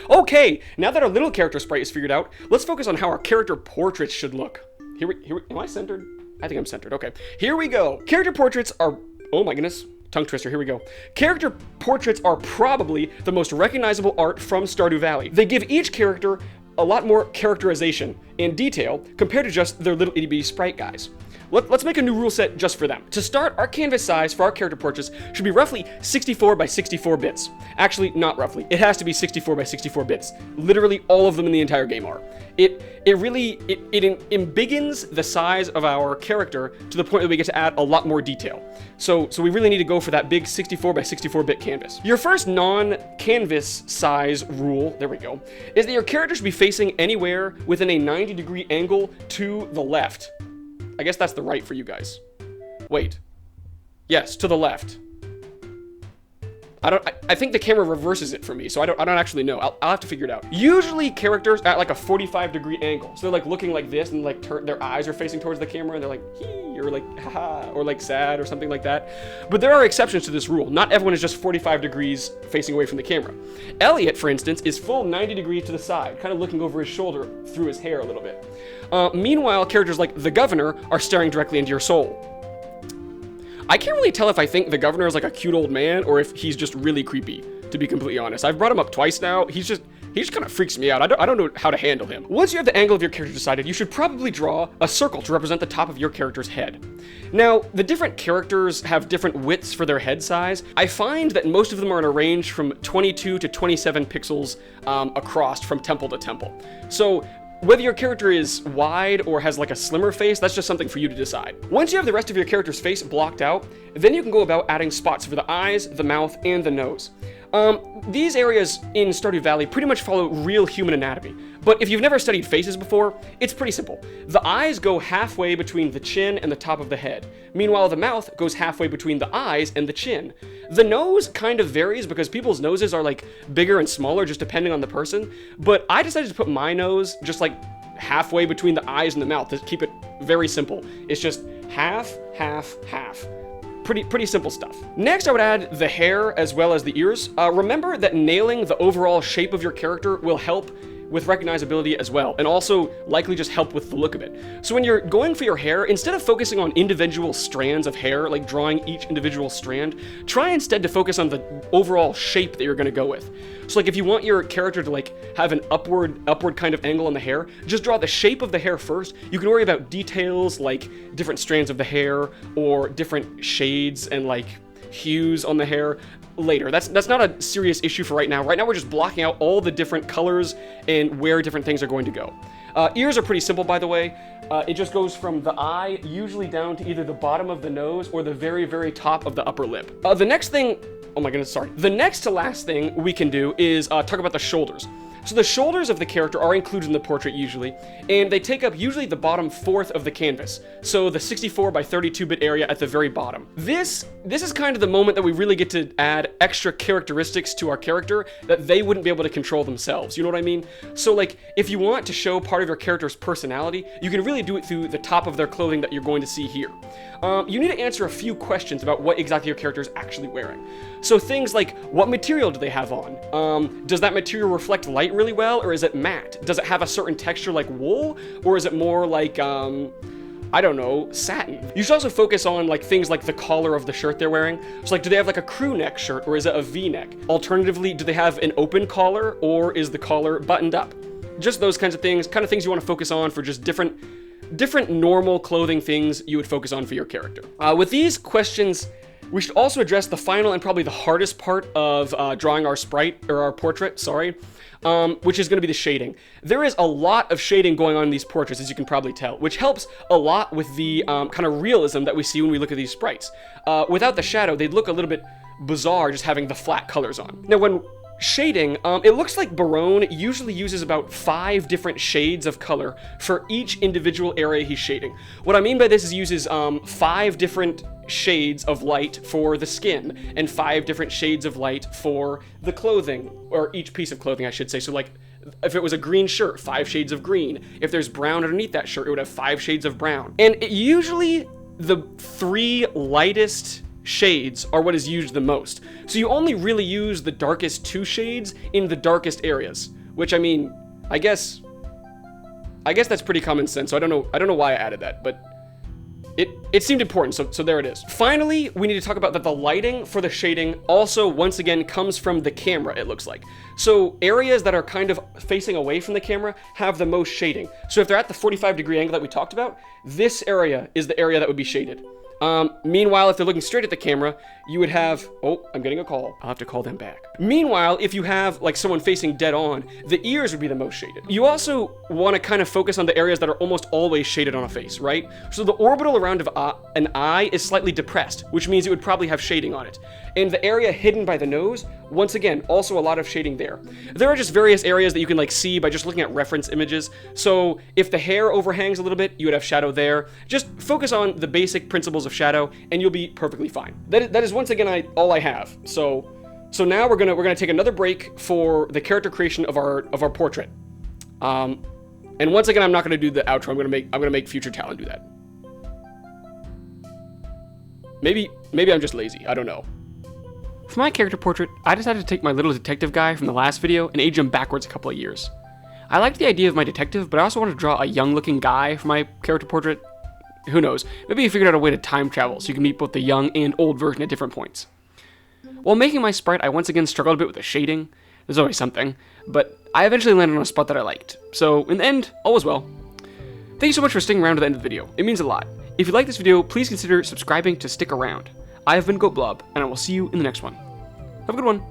Okay, now that our little character sprite is figured out, let's focus on how our character portraits should look. Am I centered? I think I'm centered. Okay, here we go. Character portraits are, oh my goodness, tongue twister, here we go. Character portraits are probably the most recognizable art from Stardew Valley. They give each character a lot more characterization and detail compared to just their little itty bitty sprite guys. Let's make a new rule set just for them. To start, our canvas size for our character portraits should be roughly 64 by 64 bits. Actually, not roughly. It has to be 64 by 64 bits. Literally all of them in the entire game are. It embiggens the size of our character to the point that we get to add a lot more detail. So we really need to go for that big 64 by 64 bit canvas. Your first non-canvas size rule, there we go, is that your character should be facing anywhere within a 90-degree angle to the left. I guess that's the right for you guys. Wait. Yes, to the left. I think the camera reverses it for me, so I don't actually know. I'll have to figure it out. Usually characters at like a 45-degree angle. So they're like looking like this and like their eyes are facing towards the camera and they're like, hee, or like, haha, or like sad or something like that. But there are exceptions to this rule. Not everyone is just 45 degrees facing away from the camera. Elliot, for instance, is full 90 degrees to the side, kind of looking over his shoulder through his hair a little bit. Meanwhile, characters like the governor are staring directly into your soul. I can't really tell if I think the governor is like a cute old man or if he's just really creepy, to be completely honest. I've brought him up twice now. He just kind of freaks me out. I don't know how to handle him. Once you have the angle of your character decided, you should probably draw a circle to represent the top of your character's head. Now, the different characters have different widths for their head size. I find that most of them are in a range from 22 to 27 pixels across from temple to temple. So whether your character is wide or has like a slimmer face, that's just something for you to decide. Once you have the rest of your character's face blocked out, then you can go about adding spots for the eyes, the mouth, and the nose. These areas in Stardew Valley pretty much follow real human anatomy, but if you've never studied faces before, it's pretty simple. The eyes go halfway between the chin and the top of the head. Meanwhile, the mouth goes halfway between the eyes and the chin. The nose kind of varies because people's noses are like bigger and smaller just depending on the person, but I decided to put my nose just like halfway between the eyes and the mouth to keep it very simple. It's just half, half, half. Pretty simple stuff. Next, I would add the hair as well as the ears. Remember that nailing the overall shape of your character will help with recognizability as well, and also likely just help with the look of it. So when you're going for your hair, instead of focusing on individual strands of hair, like drawing each individual strand, try instead to focus on the overall shape that you're gonna go with. So like if you want your character to like have an upward kind of angle on the hair, just draw the shape of the hair first. You can worry about details like different strands of the hair or different shades and like hues on the hair later. That's not a serious issue for right now. Right now we're just blocking out all the different colors and where different things are going to go. Ears are pretty simple, by the way. It just goes from the eye usually down to either the bottom of the nose or the very, very top of the upper lip. The next thing, oh my goodness, sorry. The next to last thing we can do is talk about the shoulders. So the shoulders of the character are included in the portrait usually, and they take up usually the bottom fourth of the canvas. So the 64 by 32-bit area at the very bottom. This is kind of the moment that we really get to add extra characteristics to our character that they wouldn't be able to control themselves. You know what I mean? So like, if you want to show part of your character's personality, you can really do it through the top of their clothing that you're going to see here. You need to answer a few questions about what exactly your character is actually wearing. So things like, what material do they have on? Does that material reflect light really well, or is it matte? Does it have a certain texture like wool, or is it more like, I don't know, satin? You should also focus on like things like the collar of the shirt they're wearing. So like, do they have like a crew neck shirt, or is it a V-neck? Alternatively, do they have an open collar, or is the collar buttoned up? Just those kinds of things you want to focus on for just different normal clothing things you would focus on for your character. With these questions, we should also address the final and probably the hardest part of drawing our sprite, or our portrait, sorry, which is going to be the shading. There is a lot of shading going on in these portraits, as you can probably tell, which helps a lot with the kind of realism that we see when we look at these sprites. Without the shadow, they'd look a little bit bizarre just having the flat colors on. Now, when shading, it looks like Barone usually uses about 5 different shades of color for each individual area he's shading. What I mean by this is he uses 5 different shades of light for the skin and 5 different shades of light for the clothing, or each piece of clothing I should say. So like, if it was a green shirt, 5 shades of green. If there's brown underneath that shirt, it would have 5 shades of brown. And it usually, the 3 lightest shades are what is used the most. So you only really use the darkest 2 shades in the darkest areas, which I mean, I guess that's pretty common sense. So I don't know why I added that, but it seemed important, so there it is. Finally, we need to talk about that the lighting for the shading also, once again, comes from the camera, it looks like. So areas that are kind of facing away from the camera have the most shading. So if they're at the 45-degree angle that we talked about, this area is the area that would be shaded. Meanwhile, if they're looking straight at the camera, you would have, oh, I'm getting a call. I'll have to call them back. Meanwhile, if you have like someone facing dead on, the ears would be the most shaded. You also want to kind of focus on the areas that are almost always shaded on a face, right? So the orbital around of an eye is slightly depressed, which means it would probably have shading on it. And the area hidden by the nose, once again, also a lot of shading there. There are just various areas that you can like see by just looking at reference images. So if the hair overhangs a little bit, you would have shadow there. Just focus on the basic principles of shadow and you'll be perfectly fine. That is once again all I have. So now we're gonna take another break for the character creation of our portrait. And once again, I'm not gonna do the outro. I'm gonna make future Talon do that. Maybe I'm just lazy. I don't know. For my character portrait, I decided to take my little detective guy from the last video and age him backwards a couple of years. I liked the idea of my detective, but I also wanted to draw a young-looking guy for my character portrait. Who knows? Maybe you figured out a way to time travel so you can meet both the young and old version at different points. While making my sprite, I once again struggled a bit with the shading. There's always something, but I eventually landed on a spot that I liked. So in the end, all was well. Thank you so much for sticking around to the end of the video. It means a lot. If you like this video, please consider subscribing to stick around. I have been GoatBlob, and I will see you in the next one. Have a good one.